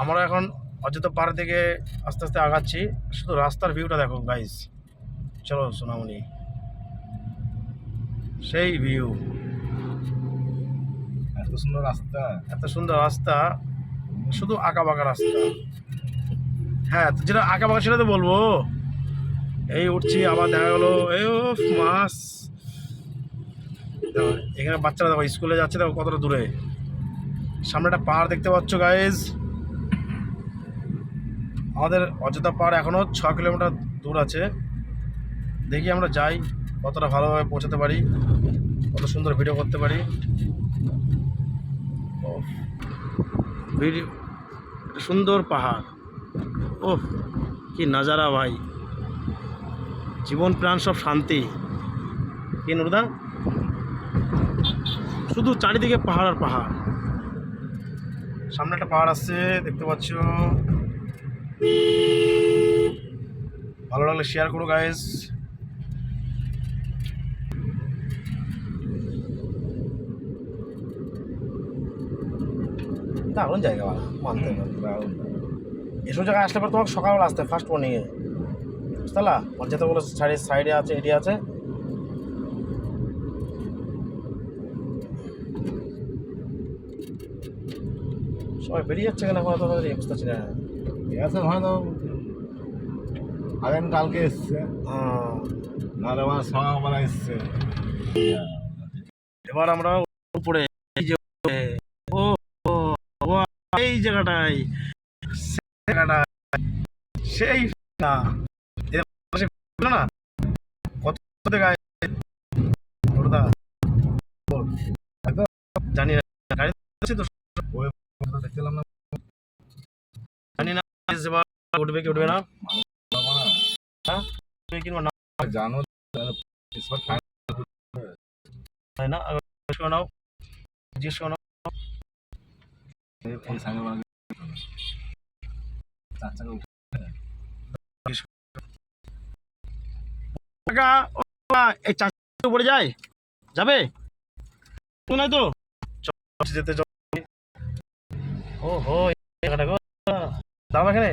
আমরা এখন অযোধ্যা পাহাড় থেকে আস্তে আস্তে আগাচ্ছি। শুধু রাস্তার ভিউটা দেখো গাইস। চলো সোনামণি, সেই ভিউ, এত সুন্দর রাস্তা। এত সুন্দর রাস্তা, শুধু আঁকা বাঁকা রাস্তা। হ্যাঁ, যেটা আঁকা বাঁকা সেটা তো বলবো। এই উঠছি, আবার দেখা গেলো এই মাছ। দেখো, এখানে বাচ্চারা দেখো স্কুলে যাচ্ছে, দেখো কতটা দূরে। সামনে একটা পাহাড় দেখতে পাচ্ছ গাইজ। আমাদের অযোধ্যা পাহাড় এখনও 6 কিলোমিটার দূর আছে। দেখি আমরা যাই, কতটা ভালোভাবে পৌঁছাতে পারি, কত সুন্দর ভিডিও করতে পারি। ভিডিও, সুন্দর পাহাড়, ওহ কি নাজারা ভাই, জীবন প্রাণ সব শান্তি। কি নুরদা, শুধু চারিদিকে পাহাড় আর পাহাড়। সামনে একটা পাহাড় আসছে দেখতে পাচ্ছ। ভালো লাগলে শেয়ার করো গাইস। দারুণ জায়গা, মানতে হবে। এসব জায়গায় আসলে পর তোমাকে সকালবেলা আসতে, ফার্স্ট মর্নিংয়ে বুঝতে পারলা। মানে যেতে বলে সাইডে আছে, এরিয়া আছে। সবাই বেরিয়ে যাচ্ছে কেন এখন, এত তাড়াতাড়ি বুঝতে পারছি না। এসে হয়তো আগামীকালকে এসছে, নাহলে আমার সকালবেলা এসছে। এবার আমরা উপরে, এই যে ও ও, ও, এই জায়গাটায়, সেই না, না কত গায়ে জানি না, গাড়ি তো ওই দেখছিলাম না, জানি না উঠবে কি উঠবে না। হ্যাঁ কিংবা না জানো তাই না, শোনাও, জিজ্ঞেস শোনাও। এই সামনে চার চাকা এই চাকরি পড়ে যায়, যাবে নাই তো যেতে। ও হো, দাঁড়াও এখানে।